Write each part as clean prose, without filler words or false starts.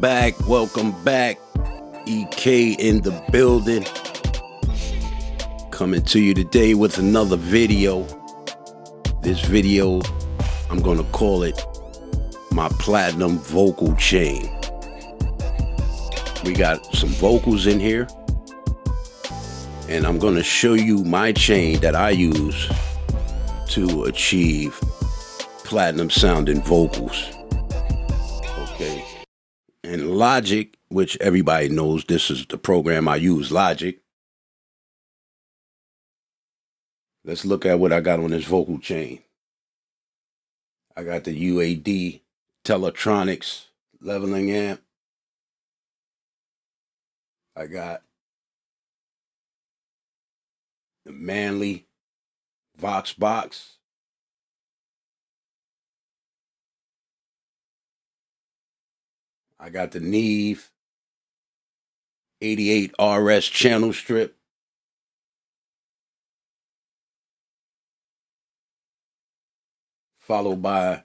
Welcome back. EK in the building. Coming to you today with another video. This video, I'm gonna call it my platinum vocal chain. We got some vocals in here, and I'm gonna show you my chain that I use to achieve platinum sounding vocals. Okay. And Logic, which everybody knows, this is the program I use, Logic. Let's look at what I got on this vocal chain. I got the UAD Teletronics leveling amp. I got the Manley Vox box. I got the Neve 88 RS channel strip. Followed by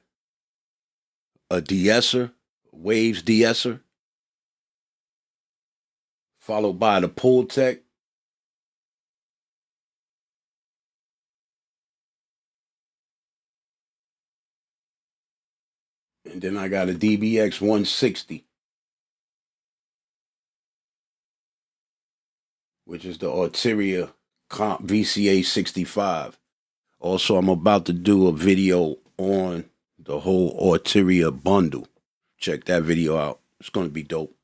a de-esser, Waves de-esser. Followed by the Pultec. And then I got a DBX 160, which is the Arteria Comp VCA 65. Also, I'm about to do a video on the whole Arteria bundle. Check that video out. It's going to be dope.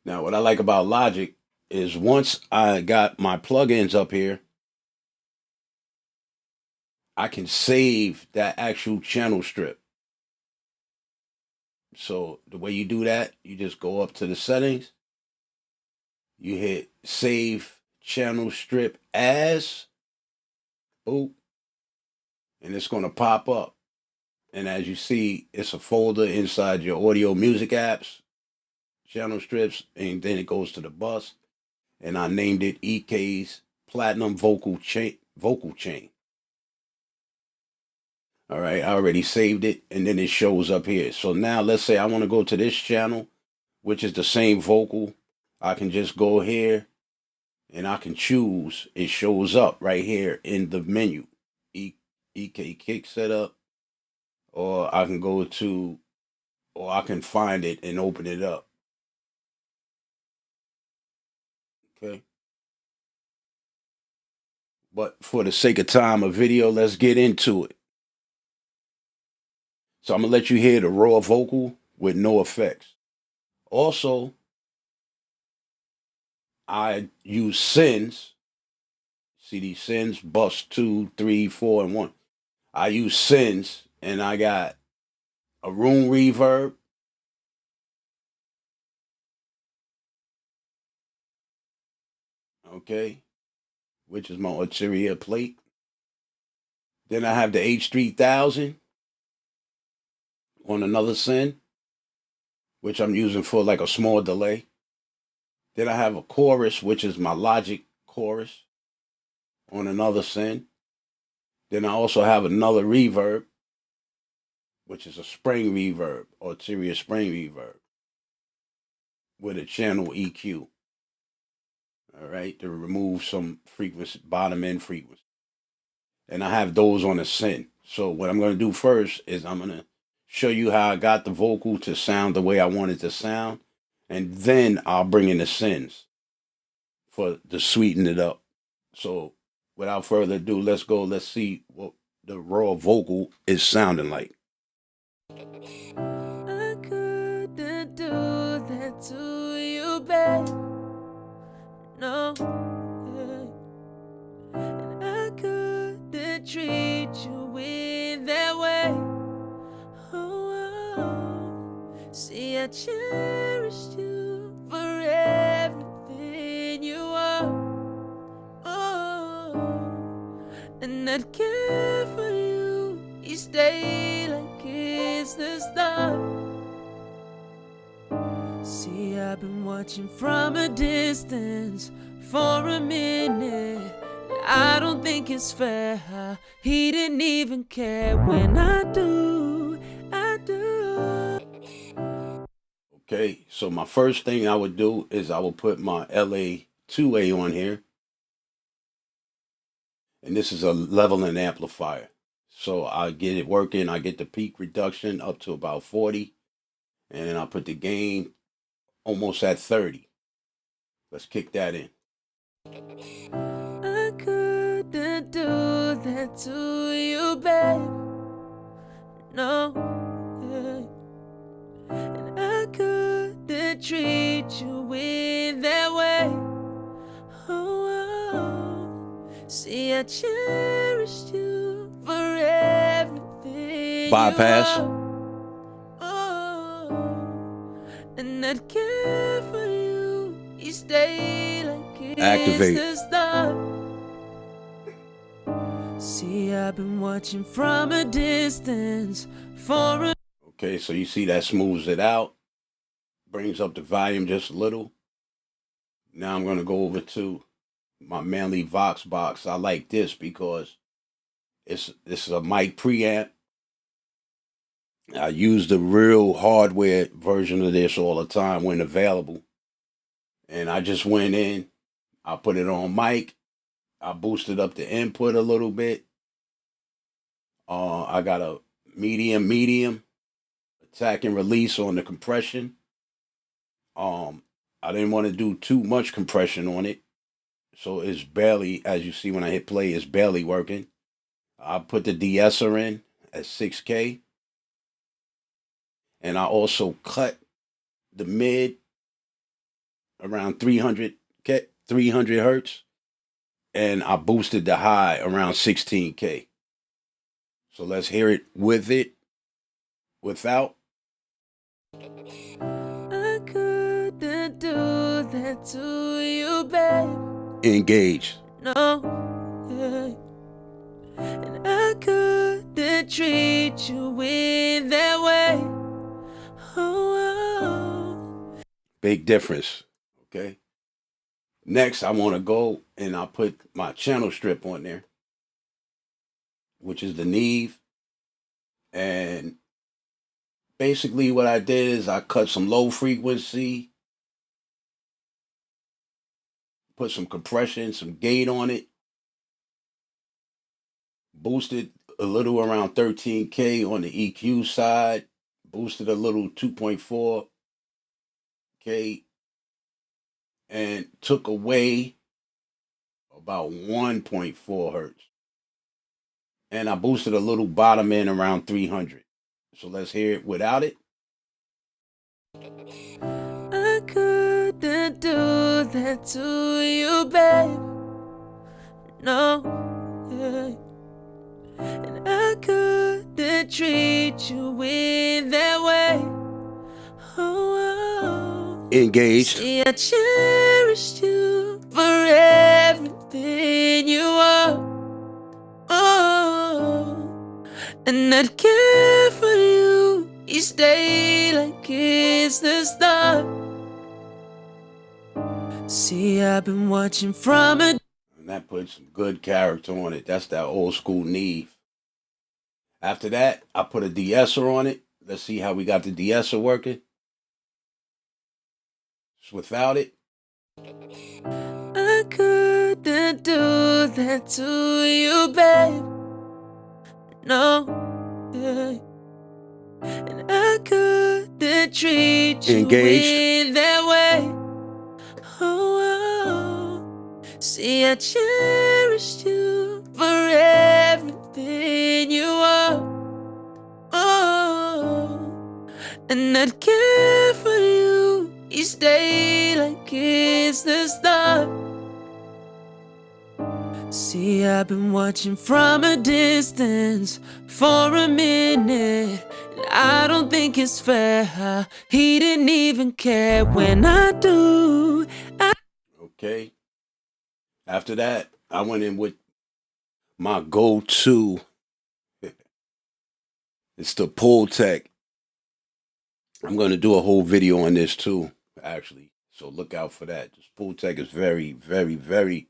Now, what I like about Logic is once I got my plugins up here, I can save that actual channel strip. So the way you do that, you just go up to the settings, you hit save channel strip as, boop, and it's going to pop up. And as you see, it's a folder inside your audio music apps, channel strips, and then it goes to the bus. And I named it EK's Platinum Vocal Chain. All right, I already saved it, and then it shows up here. So now let's say I want to go to this channel, which is the same vocal. I can just go here, and I can choose. It shows up right here in the menu. EK kick setup, or I can go to, or I can find it and open it up. Okay. But for the sake of time of video, let's get into it. So I'm going to let you hear the raw vocal with no effects. Also, I use sends. See these sends? Bus 2, 3, 4, and 1. I use sends, and I got a room reverb. Okay. Which is my Arteria plate. Then I have the H3000 on another send, which I'm using for like a small delay. Then I have a chorus, which is my Logic chorus on another send. Then I also have another reverb, which is a spring reverb, Arteria spring reverb, with a channel EQ. All right, to remove some frequency, bottom end frequency. And I have those on a send. So what I'm going to do first is I'm going to show you how I got the vocal to sound the way I want it to sound, and then I'll bring in the sends to sweeten it up. So without further ado, let's go. Let's see what the raw vocal is sounding like. I couldn't do that to you, babe. No, and I couldn't treat you in that way. See, I cherished you for everything you are. Oh, and I'd care for you each day like it's the start. See, I've been watching from a distance for a minute. I don't think it's fair how he didn't even care when I do. Okay, so my first thing I would do is I will put my LA2A on here. And this is a leveling amplifier. So I get it working. I get the peak reduction up to about 40. And then I put the gain almost at 30. Let's kick that in. I couldn't do that to you, babe. No, yeah. And I couldn't treat you in that way. Oh, see, I cherished you for everything Bypass. you are. Oh, and I'd care for you each day like it's Activate. the start. See, I've been watching from a distance for a... Okay, so you see that smooths it out. Brings up the volume just a little. Now I'm going to go over to my Manly Vox box. I like this because this is a mic preamp. I use the real hardware version of this all the time when available. And I just went in, I put it on mic, I boosted up the input a little bit. I got a medium, attack and release on the compression. I didn't want to do too much compression on it. So it's barely, as you see when I hit play, it's barely working. I put the de-esser in at 6K. And I also cut the mid around 300 hertz. And I boosted the high around 16K. So let's hear it with it, without. I couldn't do that to you, babe. Engage. No, yeah. And I couldn't treat you in that way. Oh, Big difference. Okay. Next, I want to go and I'll put my channel strip on there, which is the Neve. And basically what I did is I cut some low frequency, put some compression, some gate on it, boosted a little around 13K on the EQ side, boosted a little 2.4K, and took away about 1.4 hertz. And I boosted a little bottom end around 300. So let's hear it without it. I couldn't do that to you, babe. No, yeah. And I couldn't treat you in that way. Oh, Engaged. see, I cherished you for everything you are. Oh, and I'd care for you each day like it's the start. See, I've been watching from a... And that puts some good character on it. That's that old school Neve. After that, I put a de-esser on it. Let's see how we got the de-esser working. Just without it. I couldn't do that to you, babe. No, yeah. And I couldn't treat you Engaged. in that way. Oh, see, I cherished you for everything you are. Oh, and I'd care for you each day like it's the start. See, I've been watching from a distance for a minute, and I don't think it's fair. He didn't even care when I do. Okay. After that, I went in with my go-to. It's the Pultec. I'm going to do a whole video on this too, actually. So look out for that. This Pultec is very, very, very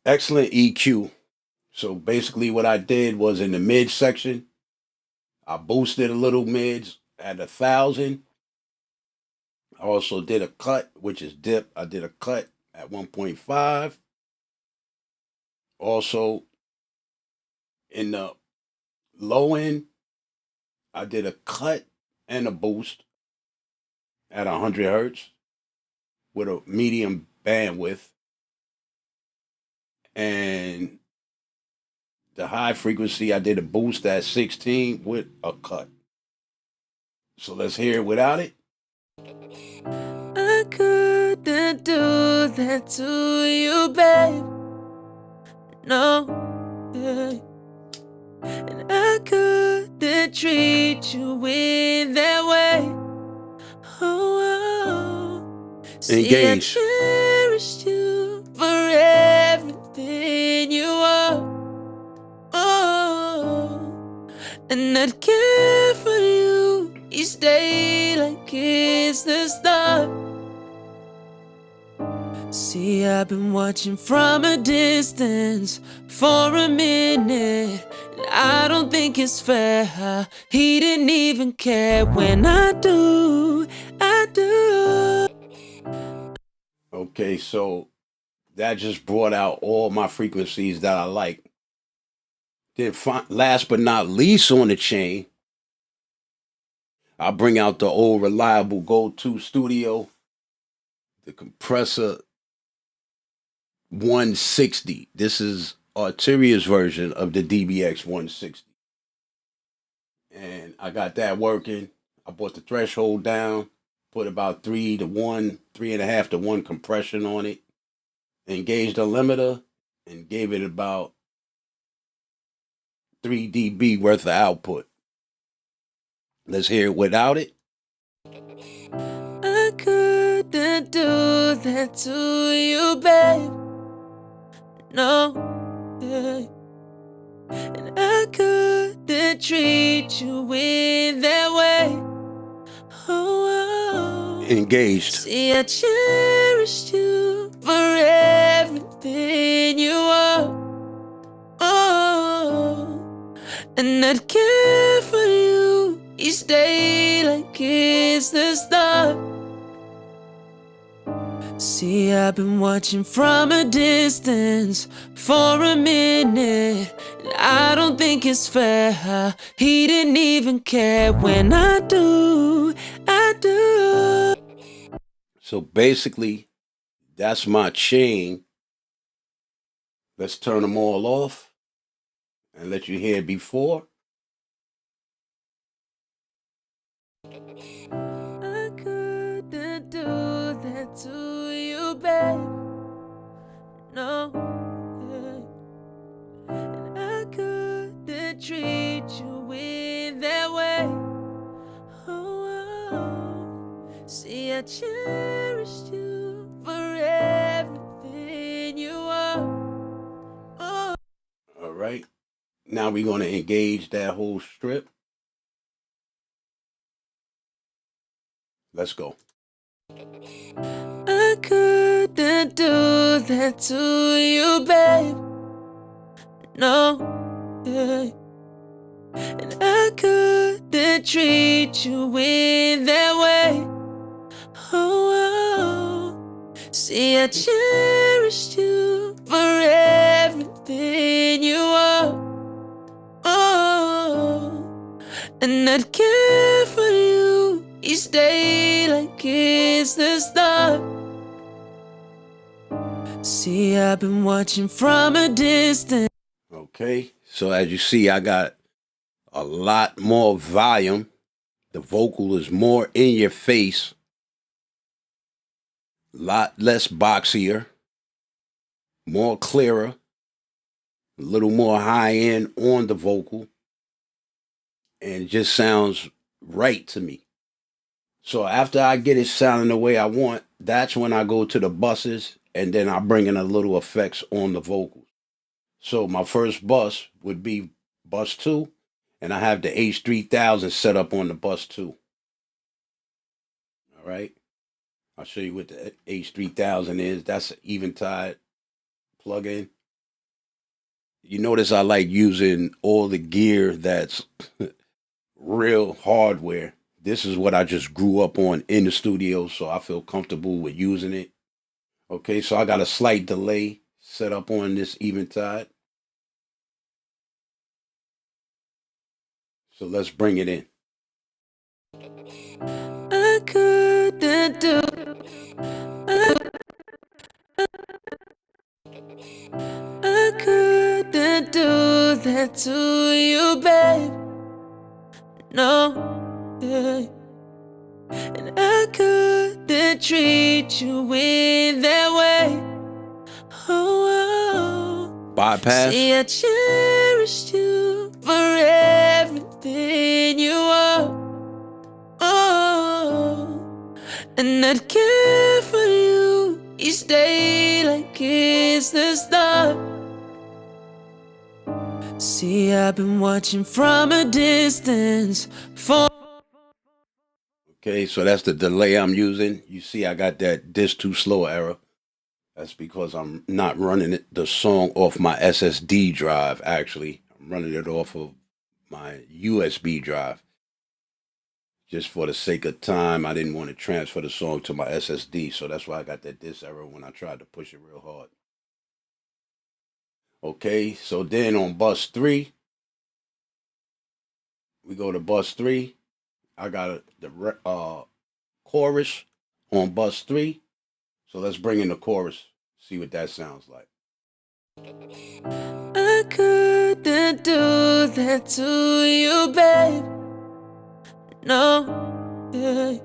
excellent EQ. So basically what I did was in the mid section, I boosted a little mids at 1,000. I also did a cut, which is dip. I did a cut at 1.5. Also, in the low end, I did a cut and a boost at 100 hertz with a medium bandwidth. And the high frequency, I did a boost at 16 with a cut. So let's hear it without it. I couldn't do that to you, babe. No, yeah. And I couldn't treat you in that way. Oh, see, I Engage. cherished you for everything you are. Oh, and I'd care for you each day like it's the start. See, I've been watching from a distance for a minute, and I don't think it's fair. He didn't even care when I do. Okay, so that just brought out all my frequencies that I like. Then, last but not least on the chain, I'll bring out the old reliable go-to studio, the compressor 160. This is Arteria's version of the DBX 160. And I got that working. I brought the threshold down, put about 3.5 to 1 compression on it, engaged the limiter, and gave it about 3 dB worth of output. Let's hear it without it. I couldn't do that to you, babe. No, yeah. And I couldn't treat you in that way. Oh, Engaged. see, I cherished you for everything you are. Oh, and I'd care for you each day like it's the start. See, I've been watching from a distance for a minute, and I don't think it's fair. He didn't even care when I do. So basically, that's my chain. Let's turn them all off and let you hear before. I couldn't do that to you, babe. No, yeah. And I couldn't treat you in that way. Oh, see, I cherished you for everything you are. Oh. All right. Now we're going to engage that whole strip. Let's go. I couldn't do that to you, babe. No, yeah. And I couldn't treat you in that way. Oh, see, I cherished you for everything you are. Oh, and I'd care for you each day like it's the start. See, I've been watching from a distance. Okay. So as you see, I got a lot more volume. The vocal is more in your face. A lot less boxier. More clearer. A little more high end on the vocal. And it just sounds right to me. So after I get it sounding the way I want, that's when I go to the buses and then I bring in a little effects on the vocals. So my first bus would be bus 2, and I have the H3000 set up on the bus 2. All right. I'll show you what the H3000 is. That's an Eventide plug-in. You notice I like using all the gear that's real hardware This is what I just grew up on in the studio, so I feel comfortable with using it. Okay, so I got a slight delay set up on this Eventide. So let's bring it in. I couldn't do. I couldn't do that to you, babe. No, yeah. And I couldn't treat you in that way. Oh, Bypass. see, I cherished you for everything you are. Oh, and I'd care for you each day like it's the start. See, I've been watching from a distance for. Okay, so that's the delay I'm using. You see, I got that this too slow error. That's because I'm not running the song off my SSD drive, actually. I'm running it off of my USB drive. Just for the sake of time, I didn't want to transfer the song to my SSD, so that's why I got that this error when I tried to push it real hard. Okay, so then on bus 3, we go to bus 3. I got the chorus on bus 3. So let's bring in the chorus, see what that sounds like. I couldn't do that to you, babe. No, yeah.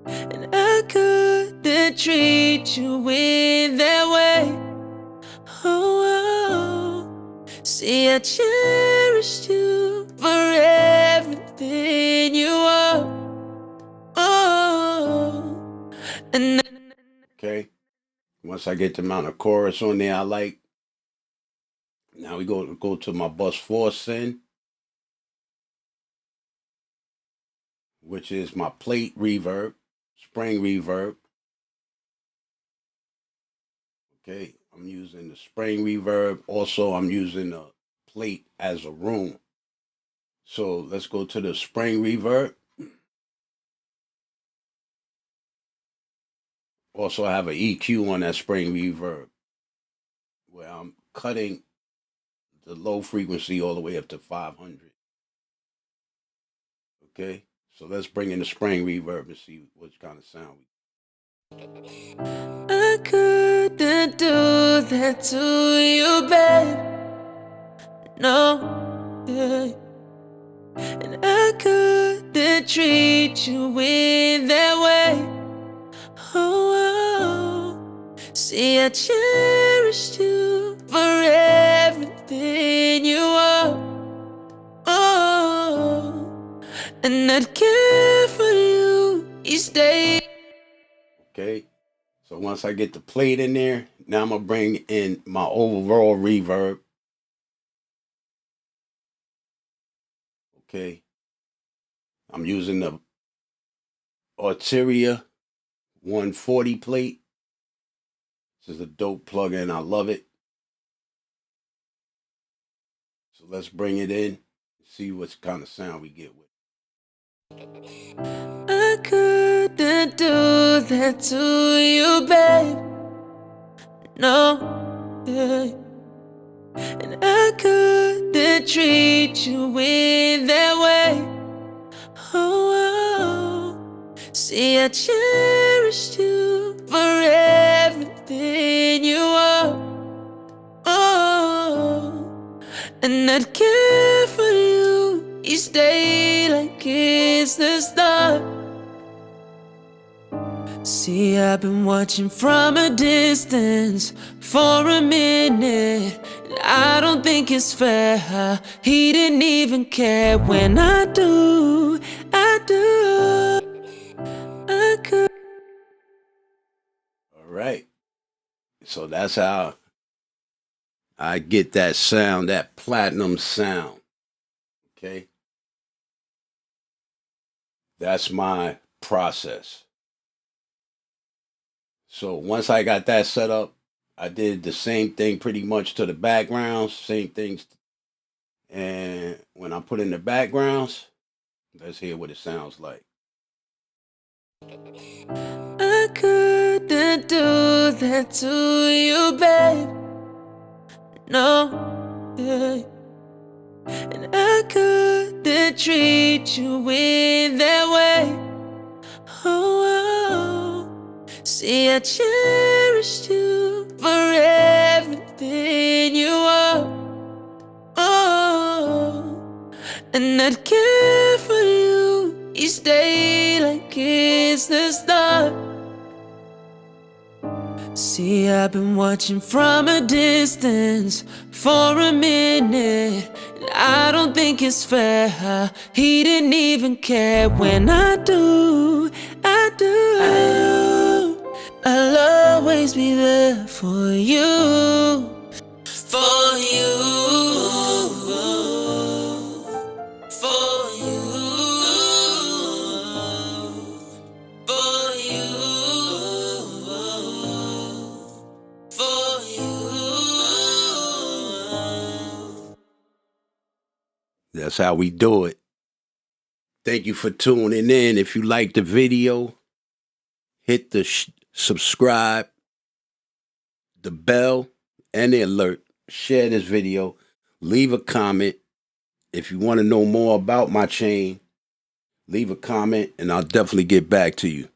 And I couldn't treat you in that way. Oh, see, I cherished you for everything you are. Oh, and okay. Once I get the amount of chorus on there I like, now we go to my bus 4 send, which is my plate reverb, spring reverb. Okay, I'm using the spring reverb. Also, I'm using the plate as a room. So let's go to the spring reverb. Also, I have an EQ on that spring reverb where I'm cutting the low frequency all the way up to 500. Okay, so let's bring in the spring reverb and see what kind of sound we. I couldn't do that to you, babe. No, yeah. And I couldn't treat you in that way. Oh, see, I cherished you for everything you are. Oh, and I'd care for you each day. Okay, so once I get the plate in there, now I'm gonna bring in my overall reverb. Okay, I'm using the Arteria 140 plate. This is a dope plugin. I love it. So let's bring it in, see what kind of sound we get with. I couldn't do that to you, babe. No, yeah. And I couldn't treat you in that way. Oh, see, I cherished you for everything you are. Oh, and I'd care for you each day like it's the start. See, I've been watching from a distance for a minute, and I don't think it's fair. He didn't even care when I do. I could. All right. So that's how I get that sound, that platinum sound. Okay. That's my process. So once I got that set up, I did the same thing pretty much to the backgrounds, same things. And when I put in the backgrounds, Let's hear what it sounds like. I couldn't do that to you, babe. No, yeah. And I couldn't treat you in that way. Oh, see, I cherished you for everything you are. Oh, and I'd care for you each day like it's the start. See, I've been watching from a distance for a minute, and I don't think it's fair how he didn't even care. When I do, I'll always be there for you. For you, for you, for you, for you. That's how we do it. Thank you for tuning in. If you like the video, hit the subscribe, the bell, and the alert. Share this video. Leave a comment. If you want to know more about my chain, leave a comment, and I'll definitely get back to you.